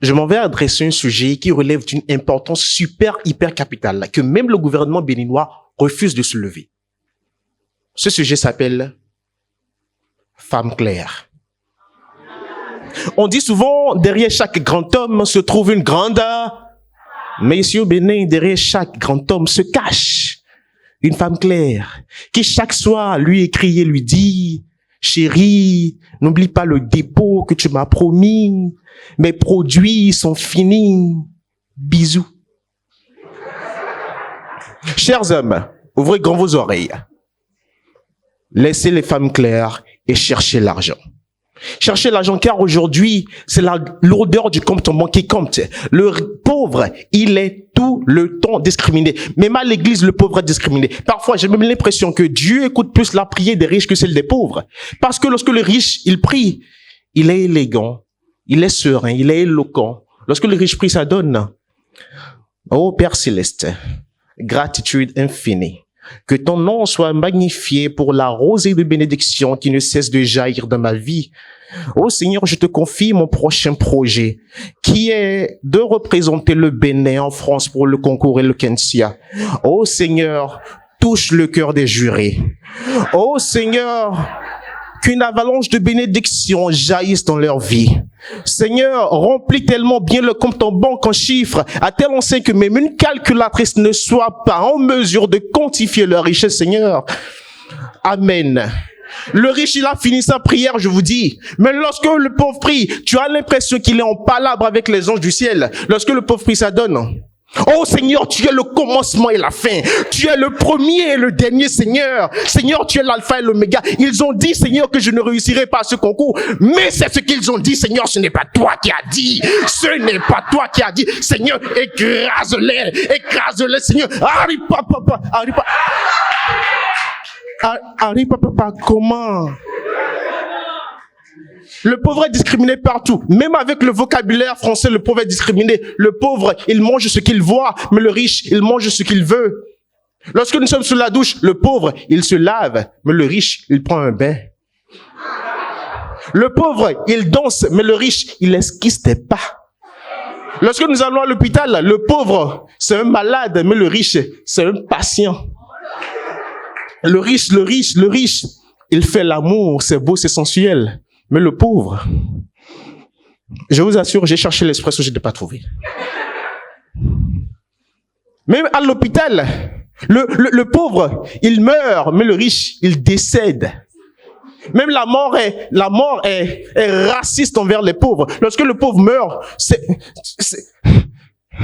je m'en vais adresser un sujet qui relève d'une importance hyper capitale, que même le gouvernement béninois refuse de se lever. Ce sujet s'appelle Femme claire. On dit souvent, derrière chaque grand homme se trouve une grande... Mais ici au Bénin, derrière chaque grand homme se cache une femme claire qui chaque soir lui écrit et lui dit « Chérie, n'oublie pas le dépôt que tu m'as promis. Mes produits sont finis. Bisous. » Chers hommes, ouvrez grand vos oreilles. Laissez les femmes claires et cherchez l'argent. Cherchez l'argent car aujourd'hui, c'est la lourdeur du compte en banque qui compte. Le pauvre, il est tout le temps discriminé. Même à l'église, le pauvre est discriminé. Parfois, j'ai même l'impression que Dieu écoute plus la prière des riches que celle des pauvres. Parce que lorsque le riche, il prie, il est élégant, il est serein, il est éloquent. Lorsque le riche prie, ça donne. Ô Père Céleste, gratitude infinie. Que ton nom soit magnifié pour la rosée de bénédiction qui ne cesse de jaillir dans ma vie. Oh Seigneur, je te confie mon prochain projet, qui est de représenter le Bénin en France pour le concours Eloquentia. Oh Seigneur, touche le cœur des jurés. Oh Seigneur, qu'une avalanche de bénédictions jaillisse dans leur vie. Seigneur, remplis tellement bien le compte en banque en chiffres, à tel enseigne que même une calculatrice ne soit pas en mesure de quantifier leur richesse, Seigneur. Amen. Le riche, il a fini sa prière, je vous dis. Mais lorsque le pauvre prie, tu as l'impression qu'il est en palabre avec les anges du ciel. Lorsque le pauvre prie, ça donne. Oh Seigneur, tu es le commencement et la fin. Tu es le premier et le dernier, Seigneur. Seigneur, tu es l'alpha et l'oméga. Ils ont dit, Seigneur, que je ne réussirai pas à ce concours. Mais c'est ce qu'ils ont dit, Seigneur, ce n'est pas toi qui as dit. Ce n'est pas toi qui as dit. Seigneur, écrase-les, Seigneur. Arrive papa, comment? Le pauvre est discriminé partout. Même avec le vocabulaire français, le pauvre est discriminé. Le pauvre, il mange ce qu'il voit, mais le riche, il mange ce qu'il veut. Lorsque nous sommes sous la douche, le pauvre, il se lave, mais le riche, il prend un bain. Le pauvre, il danse, mais le riche, il esquisse des pas. Lorsque nous allons à l'hôpital, le pauvre, c'est un malade, mais le riche, c'est un patient. Le riche, il fait l'amour, c'est beau, c'est sensuel. Mais le pauvre, je vous assure, j'ai cherché l'expression, je ne l'ai pas trouvé. Même à l'hôpital, le pauvre, il meurt, mais le riche, il décède. Même la mort est raciste envers les pauvres. Lorsque le pauvre meurt,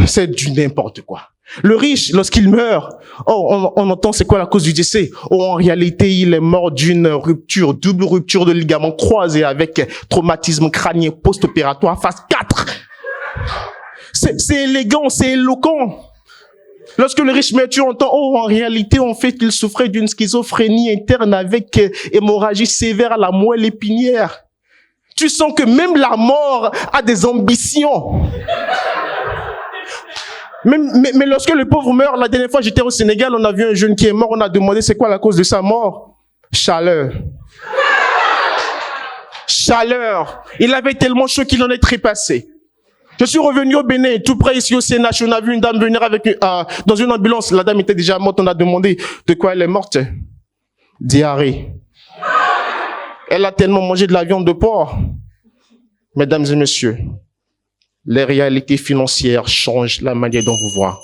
c'est du n'importe quoi. Le riche, lorsqu'il meurt, on entend c'est quoi la cause du décès. En réalité, il est mort d'une rupture, double rupture de ligament croisé avec traumatisme crânien post-opératoire phase 4. C'est élégant, c'est éloquent. Lorsque le riche meurt, tu entends, en réalité, en fait, il souffrait d'une schizophrénie interne avec hémorragie sévère à la moelle épinière. Tu sens que même la mort a des ambitions. Mais lorsque le pauvre meurt, la dernière fois j'étais au Sénégal, on a vu un jeune qui est mort, on a demandé c'est quoi la cause de sa mort. Chaleur. Chaleur. Il avait tellement chaud qu'il en est trépassé. Je suis revenu au Bénin, tout près ici au CNH, on a vu une dame venir avec dans une ambulance. La dame était déjà morte, on a demandé de quoi elle est morte. Diarrhée. Elle a tellement mangé de la viande de porc. Mesdames et messieurs, les réalités financières changent la manière dont vous voyez.